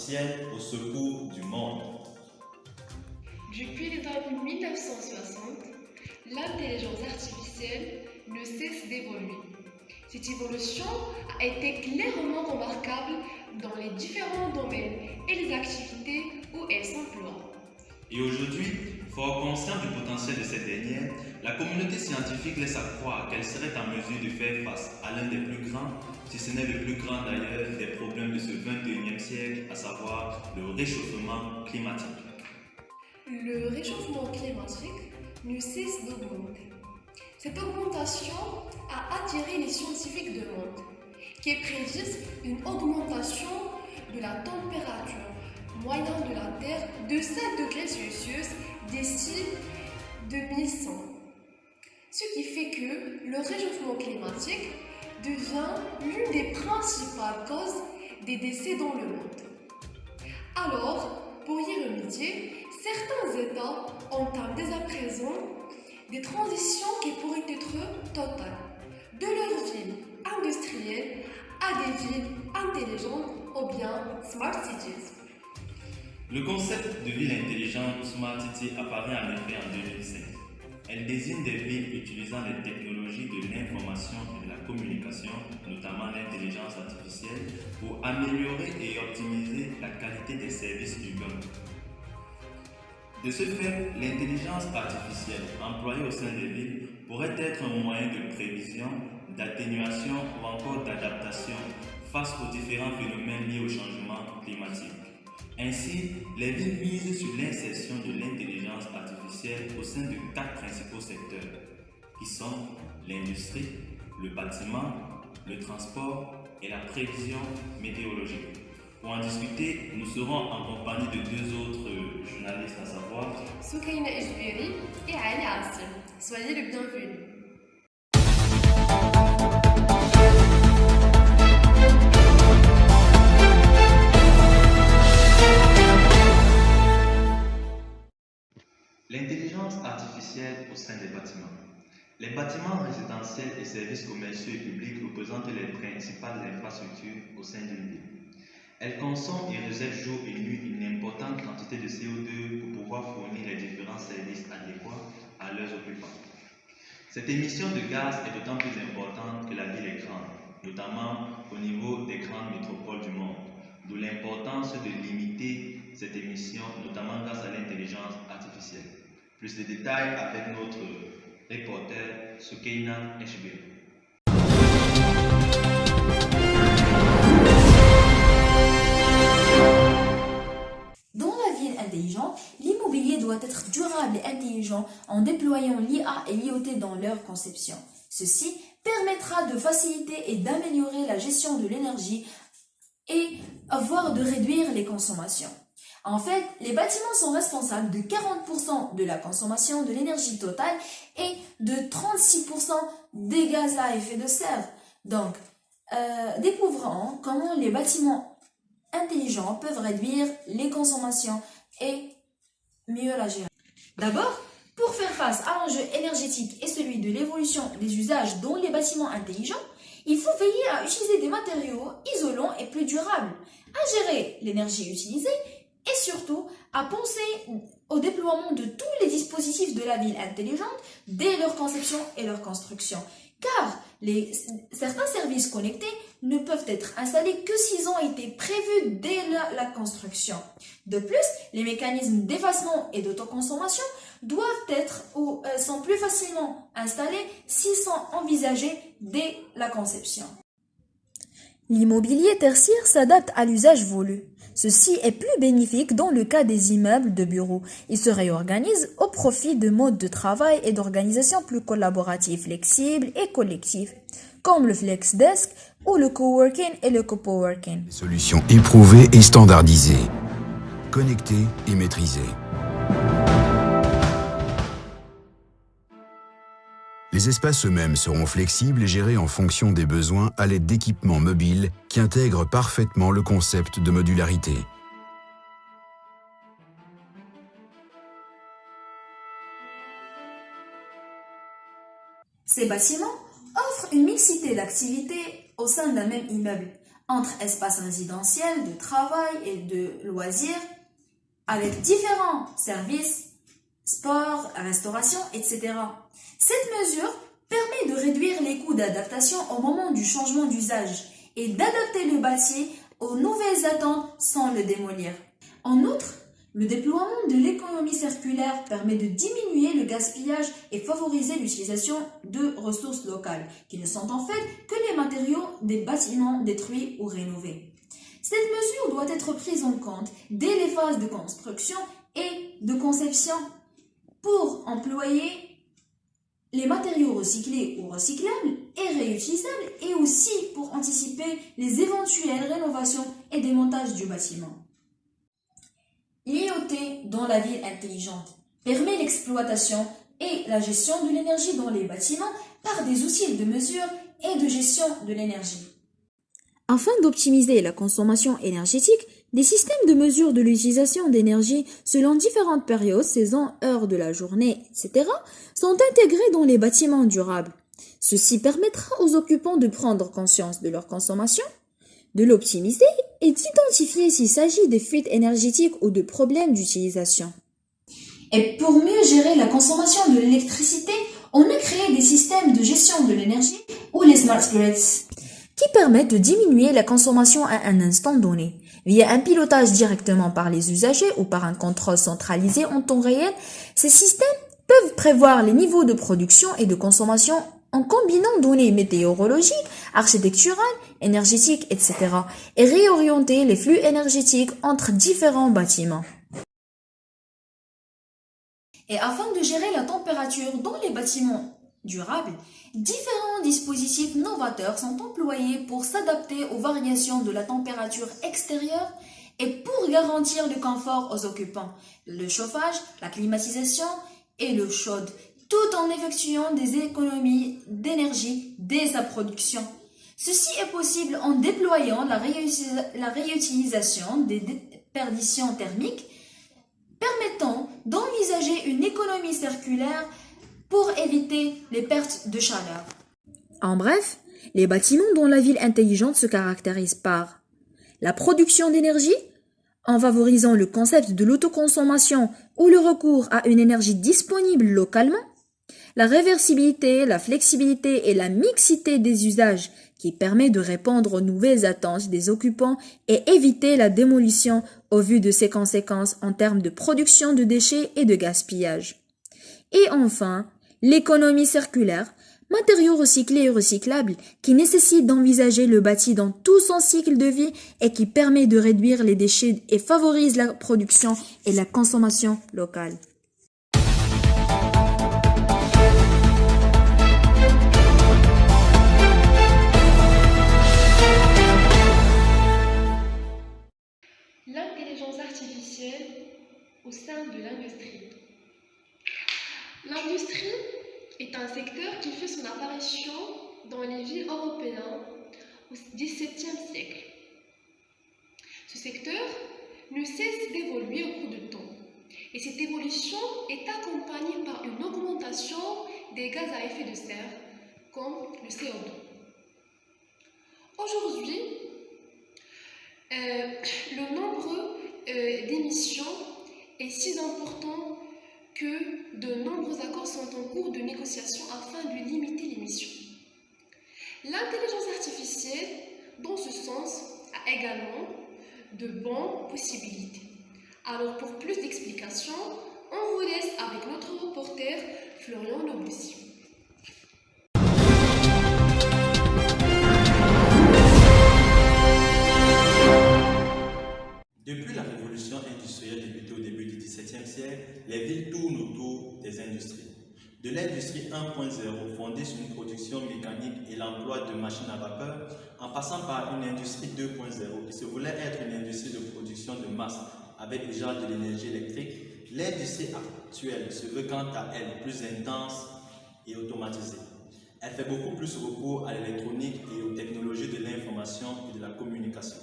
artificielle au secours du monde. Depuis les années 1960, l'intelligence artificielle ne cesse d'évoluer. Cette évolution a été clairement remarquable dans les différents domaines et les activités où elle s'emploie. Et aujourd'hui, fort conscient du potentiel de cette dernière, la communauté scientifique laisse accroire qu'elle serait en mesure de faire face à l'un des plus grands, si ce n'est le plus grand d'ailleurs, des problèmes de ce 21e siècle, à savoir le réchauffement climatique. Le réchauffement climatique ne cesse d'augmenter. Cette augmentation a attiré les scientifiques du monde, qui prédisent une augmentation de la température moyenne de la Terre de 7 degrés Celsius d'ici 2100. Ce qui fait que le réchauffement climatique devient l'une des principales causes des décès dans le monde. Alors, pour y remédier, certains États entament dès à présent des transitions qui pourraient être totales, de leurs villes industrielles à des villes intelligentes ou bien smart cities. Le concept de ville intelligente Smart City apparaît en effet en 2005. Elle désigne des villes utilisant les technologies de l'information et de la communication, notamment l'intelligence artificielle, pour améliorer et optimiser la qualité des services urbains. De ce fait, l'intelligence artificielle employée au sein des villes pourrait être un moyen de prévision, d'atténuation ou encore d'adaptation face aux différents phénomènes liés au changement climatique. Ainsi, les villes misent sur l'insertion de l'intelligence artificielle au sein de 4 principaux secteurs, qui sont l'industrie, le bâtiment, le transport et la prévision météorologique. Pour en discuter, nous serons en compagnie de 2 autres journalistes, à savoir Soukaina Ejbiri et Ali Assim. Soyez le bienvenu. l'intelligence artificielle au sein des bâtiments. Les bâtiments résidentiels et services commerciaux et publics représentent les principales infrastructures au sein d'une ville. Elles consomment et rejettent jour et nuit une importante quantité de CO2 pour pouvoir fournir les différents services adéquats à leurs occupants. Cette émission de gaz est d'autant plus importante que la ville est grande, notamment au niveau des grandes métropoles du monde, d'où l'importance de limiter cette émission, notamment grâce à l'intelligence artificielle. Plus de détails avec notre reporter Soukaina Ejbiri. Dans la ville intelligente, l'immobilier doit être durable et intelligent en déployant l'IA et l'IoT dans leur conception. Ceci permettra de faciliter et d'améliorer la gestion de l'énergie et voire de réduire les consommations. En fait, les bâtiments sont responsables de 40% de la consommation de l'énergie totale et de 36% des gaz à effet de serre. Donc, découvrons comment les bâtiments intelligents peuvent réduire les consommations et mieux la gérer. D'abord, pour faire face à l'enjeu énergétique et celui de l'évolution des usages dans les bâtiments intelligents, il faut veiller à utiliser des matériaux isolants et plus durables, à gérer l'énergie utilisée et surtout à penser au déploiement de tous les dispositifs de la ville intelligente dès leur conception et leur construction. Car certains services connectés ne peuvent être installés que s'ils ont été prévus dès la construction. De plus, les mécanismes d'effacement et d'autoconsommation doivent être ou sont plus facilement installés s'ils sont envisagés dès la conception. L'immobilier tertiaire s'adapte à l'usage voulu. Ceci est plus bénéfique dans le cas des immeubles de bureaux. Ils se réorganisent au profit de modes de travail et d'organisation plus collaboratifs, flexibles et collectifs, comme le FlexDesk ou le coworking et le coworking. Solutions éprouvées et standardisées, connectées et maîtrisées. Les espaces eux-mêmes seront flexibles et gérés en fonction des besoins à l'aide d'équipements mobiles qui intègrent parfaitement le concept de modularité. Ces bâtiments offrent une mixité d'activités au sein d'un même immeuble, entre espaces résidentiels, de travail et de loisirs, avec différents services, sport, restauration, etc. Cette mesure permet de réduire les coûts d'adaptation au moment du changement d'usage et d'adapter le bâti aux nouvelles attentes sans le démolir. En outre, le déploiement de l'économie circulaire permet de diminuer le gaspillage et favoriser l'utilisation de ressources locales, qui ne sont en fait que les matériaux des bâtiments détruits ou rénovés. Cette mesure doit être prise en compte dès les phases de construction et de conception pour employer les matériaux recyclés ou recyclables et réutilisables et aussi pour anticiper les éventuelles rénovations et démontages du bâtiment. L'IoT dans la ville intelligente permet l'exploitation et la gestion de l'énergie dans les bâtiments par des outils de mesure et de gestion de l'énergie. Afin d'optimiser la consommation énergétique, des systèmes de mesure de l'utilisation d'énergie selon différentes périodes, saisons, heures de la journée, etc. sont intégrés dans les bâtiments durables. Ceci permettra aux occupants de prendre conscience de leur consommation, de l'optimiser et d'identifier s'il s'agit de fuites énergétiques ou de problèmes d'utilisation. Et pour mieux gérer la consommation de l'électricité, on a créé des systèmes de gestion de l'énergie ou les smart grids, qui permettent de diminuer la consommation à un instant donné. Via un pilotage directement par les usagers ou par un contrôle centralisé en temps réel, ces systèmes peuvent prévoir les niveaux de production et de consommation en combinant données météorologiques, architecturales, énergétiques, etc. et réorienter les flux énergétiques entre différents bâtiments. Et afin de gérer la température dans les bâtiments durables, différents dispositifs novateurs sont employés pour s'adapter aux variations de la température extérieure et pour garantir le confort aux occupants, le chauffage, la climatisation et l'eau chaude, tout en effectuant des économies d'énergie dès sa production. Ceci est possible en déployant la réutilisation des déperditions thermiques, permettant d'envisager une économie circulaire pour éviter les pertes de chaleur. En bref, les bâtiments dans la ville intelligente se caractérisent par la production d'énergie, en favorisant le concept de l'autoconsommation ou le recours à une énergie disponible localement, la réversibilité, la flexibilité et la mixité des usages qui permet de répondre aux nouvelles attentes des occupants et éviter la démolition au vu de ses conséquences en termes de production de déchets et de gaspillage. Et enfin, l'économie circulaire, matériaux recyclés et recyclables qui nécessitent d'envisager le bâti dans tout son cycle de vie et qui permet de réduire les déchets et favorise la production et la consommation locale. L'intelligence artificielle au sein de l'industrie. L'industrie est un secteur qui fait son apparition dans les villes européennes au XVIIe siècle. Ce secteur ne cesse d'évoluer au cours du temps et cette évolution est accompagnée par une augmentation des gaz à effet de serre comme le CO2. Aujourd'hui, le nombre d'émissions est si important que de nombreux accords sont en cours de négociation afin de limiter l'émission. L'intelligence artificielle, dans ce sens, a également de bonnes possibilités. Alors pour plus d'explications, on vous laisse avec notre reporter Florian Leboussi. Depuis la révolution industrielle débutée au début du XVIIe siècle, les villes tournent autour des industries. De l'industrie 1.0 fondée sur une production mécanique et l'emploi de machines à vapeur, en passant par une industrie 2.0 qui se voulait être une industrie de production de masse avec déjà de l'énergie électrique, l'industrie actuelle se veut quant à elle plus intense et automatisée. Elle fait beaucoup plus recours à l'électronique et aux technologies de l'information et de la communication.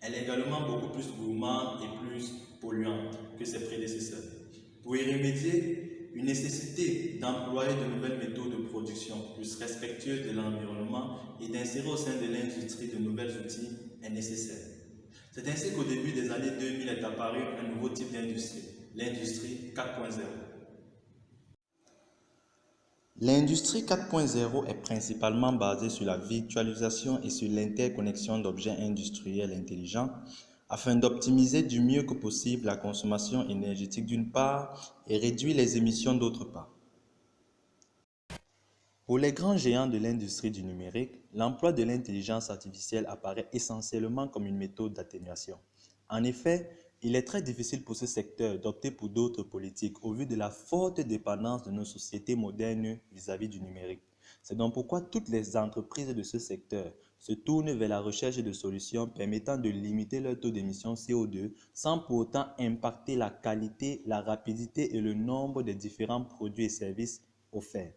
Elle est également beaucoup plus gourmande et plus polluante que ses prédécesseurs. Pour y remédier, une nécessité d'employer de nouvelles méthodes de production plus respectueuses de l'environnement et d'insérer au sein de l'industrie de nouvelles outils est nécessaire. C'est ainsi qu'au début des années 2000 est apparu un nouveau type d'industrie, l'industrie 4.0. L'industrie 4.0 est principalement basée sur la virtualisation et sur l'interconnexion d'objets industriels intelligents afin d'optimiser du mieux que possible la consommation énergétique d'une part et réduire les émissions d'autre part. Pour les grands géants de l'industrie du numérique, l'emploi de l'intelligence artificielle apparaît essentiellement comme une méthode d'atténuation. En effet, il est très difficile pour ce secteur d'opter pour d'autres politiques au vu de la forte dépendance de nos sociétés modernes vis-à-vis du numérique. C'est donc pourquoi toutes les entreprises de ce secteur se tournent vers la recherche de solutions permettant de limiter leur taux d'émission CO2 sans pour autant impacter la qualité, la rapidité et le nombre des différents produits et services offerts.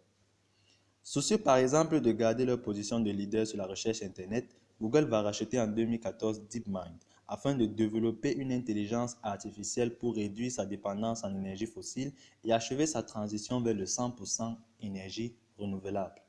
Soucieux par exemple de garder leur position de leader sur la recherche Internet, Google va racheter en 2014 DeepMind afin de développer une intelligence artificielle pour réduire sa dépendance en énergie fossile et achever sa transition vers le 100% énergie renouvelable.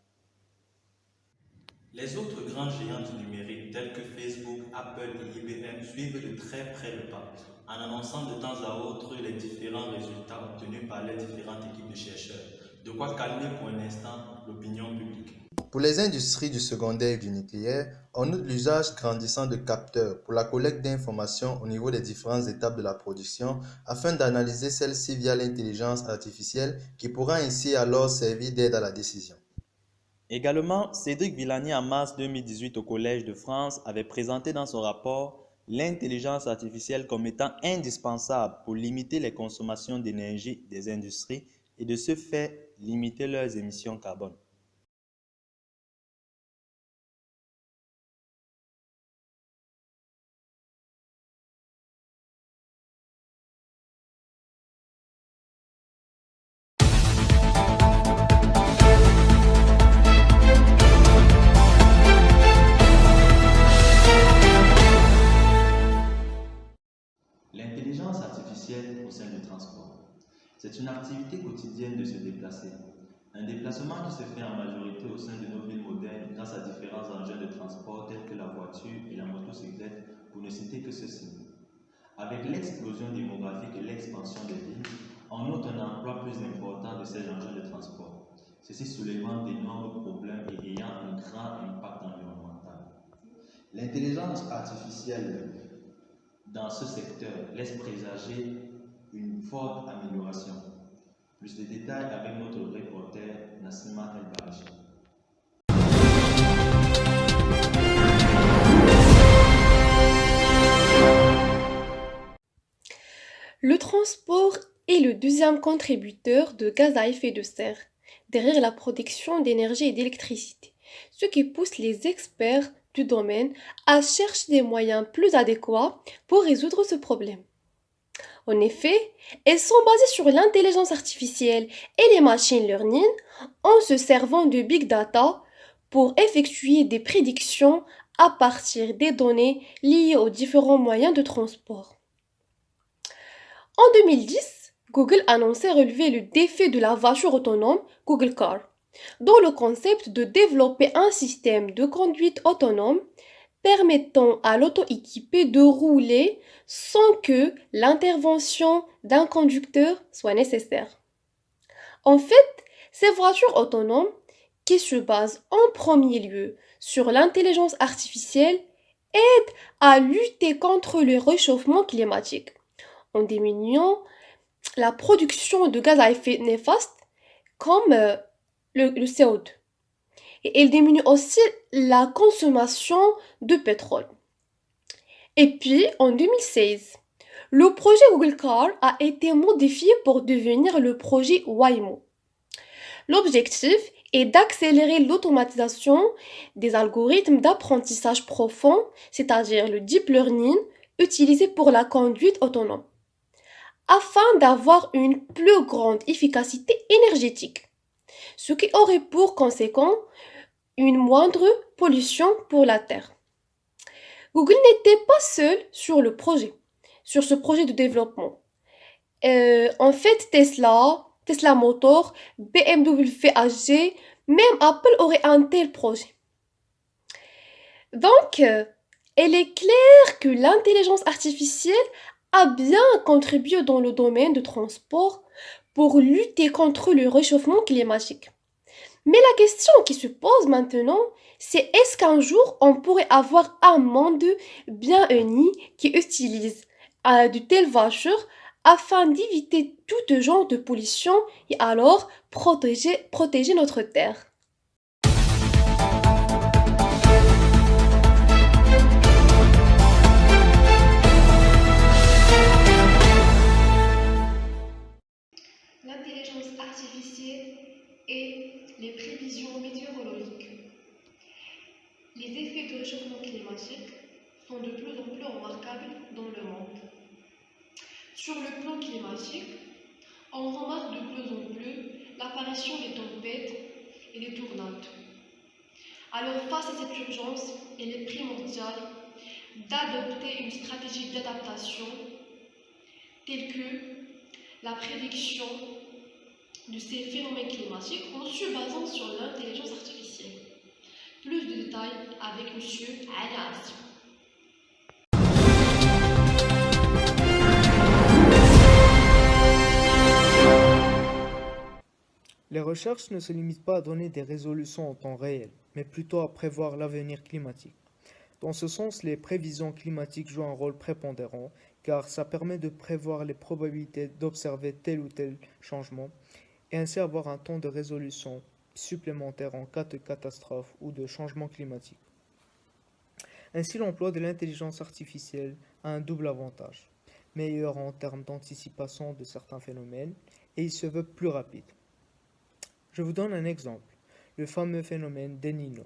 Les autres grands géants du numérique tels que Facebook, Apple et IBM suivent de très près le pas en annonçant de temps à autre les différents résultats obtenus par les différentes équipes de chercheurs, de quoi calmer pour un instant l'opinion publique. Pour les industries du secondaire et du nucléaire, on note l'usage grandissant de capteurs pour la collecte d'informations au niveau des différentes étapes de la production afin d'analyser celles-ci via l'intelligence artificielle qui pourra ainsi alors servir d'aide à la décision. Également, Cédric Villani en mars 2018 au Collège de France avait présenté dans son rapport l'intelligence artificielle comme étant indispensable pour limiter les consommations d'énergie des industries et de ce fait limiter leurs émissions carbone. L'intelligence artificielle au sein du transport. C'est une activité quotidienne de se déplacer. Un déplacement qui se fait en majorité au sein de nos villes modernes grâce à différents engins de transport tels que la voiture et la motocyclette, pour ne citer que ceci. Avec l'explosion démographique et l'expansion des villes, on note un emploi plus important de ces engins de transport. Ceci soulevant d'énormes problèmes et ayant un grand impact environnemental. L'intelligence artificielle dans ce secteur laisse présager une forte amélioration. Plus de détails avec notre reporter Nassima El-Barachi. Le transport est le deuxième contributeur de gaz à effet de serre, derrière la production d'énergie et d'électricité, ce qui pousse les experts du domaine à chercher des moyens plus adéquats pour résoudre ce problème. En effet, elles sont basées sur l'intelligence artificielle et les machine learning en se servant de big data pour effectuer des prédictions à partir des données liées aux différents moyens de transport. En 2010, Google annonçait relever le défi de la voiture autonome Google Car, dont le concept de développer un système de conduite autonome permettant à l'auto équipé de rouler sans que l'intervention d'un conducteur soit nécessaire. En fait, ces voitures autonomes, qui se basent en premier lieu sur l'intelligence artificielle, aident à lutter contre le réchauffement climatique, en diminuant la production de gaz à effet néfaste comme le CO2. Et elle diminue aussi la consommation de pétrole. Et puis, en 2016, le projet Google Car a été modifié pour devenir le projet Waymo. L'objectif est d'accélérer l'automatisation des algorithmes d'apprentissage profond, c'est-à-dire le deep learning, utilisé pour la conduite autonome, afin d'avoir une plus grande efficacité énergétique, ce qui aurait pour conséquence une moindre pollution pour la Terre. Google n'était pas seul sur ce projet de développement. En fait, Tesla, Tesla Motors, BMW AG, même Apple aurait un tel projet. Donc, il est clair que l'intelligence artificielle a bien contribué dans le domaine du transport pour lutter contre le réchauffement climatique. Mais la question qui se pose maintenant, c'est est-ce qu'un jour on pourrait avoir un monde bien uni qui utilise de telles voitures afin d'éviter tout genre de pollution et alors protéger notre Terre. L'intelligence artificielle et les prévisions météorologiques. Les effets du réchauffement climatique sont de plus en plus remarquables dans le monde. Sur le plan climatique, on remarque de plus en plus l'apparition des tempêtes et des tornades. Alors face à cette urgence, il est primordial d'adopter une stratégie d'adaptation telle que la prédiction de ces phénomènes climatiques en se basant sur l'intelligence artificielle. Plus de détails avec M. Ali Assi. Les recherches ne se limitent pas à donner des résolutions en temps réel, mais plutôt à prévoir l'avenir climatique. Dans ce sens, les prévisions climatiques jouent un rôle prépondérant, car ça permet de prévoir les probabilités d'observer tel ou tel changement, et ainsi avoir un temps de résolution supplémentaire en cas de catastrophe ou de changement climatique. Ainsi, l'emploi de l'intelligence artificielle a un double avantage, meilleur en termes d'anticipation de certains phénomènes, et il se veut plus rapide. Je vous donne un exemple, le fameux phénomène d'El Niño.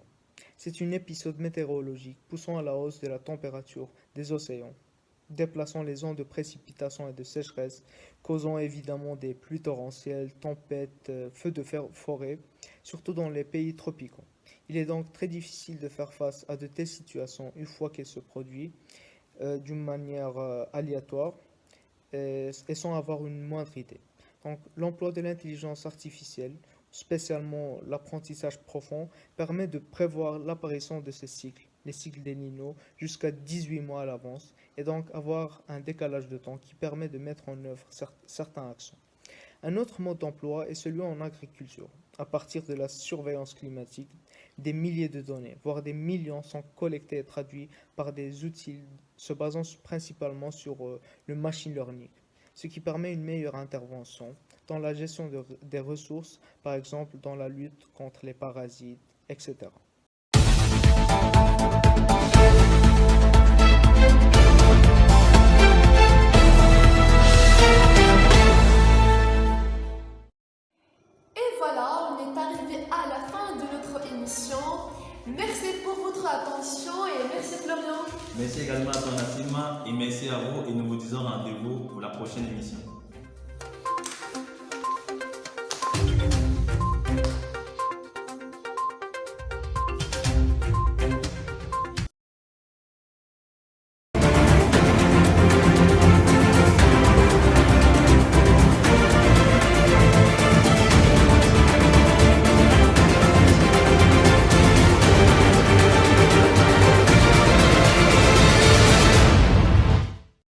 C'est un épisode météorologique poussant à la hausse de la température des océans, déplaçant les zones de précipitation et de sécheresse, causant évidemment des pluies torrentielles, tempêtes, feux de forêt, surtout dans les pays tropicaux. Il est donc très difficile de faire face à de telles situations une fois qu'elles se produisent d'une manière aléatoire et sans avoir une moindre idée. Donc, l'emploi de l'intelligence artificielle, spécialement l'apprentissage profond, permet de prévoir l'apparition de ces cycles, les cycles d'El Niño, jusqu'à 18 mois à l'avance, et donc avoir un décalage de temps qui permet de mettre en œuvre certaines actions. Un autre mode d'emploi est celui en agriculture. À partir de la surveillance climatique, des milliers de données, voire des millions, sont collectées et traduites par des outils se basant principalement sur le machine learning, ce qui permet une meilleure intervention dans la gestion des ressources, par exemple dans la lutte contre les parasites, etc. Et voilà, on est arrivé à la fin de notre émission. Merci pour votre attention et merci Florian. Merci également à toi Nassima et merci à vous et nous vous disons rendez-vous pour la prochaine émission.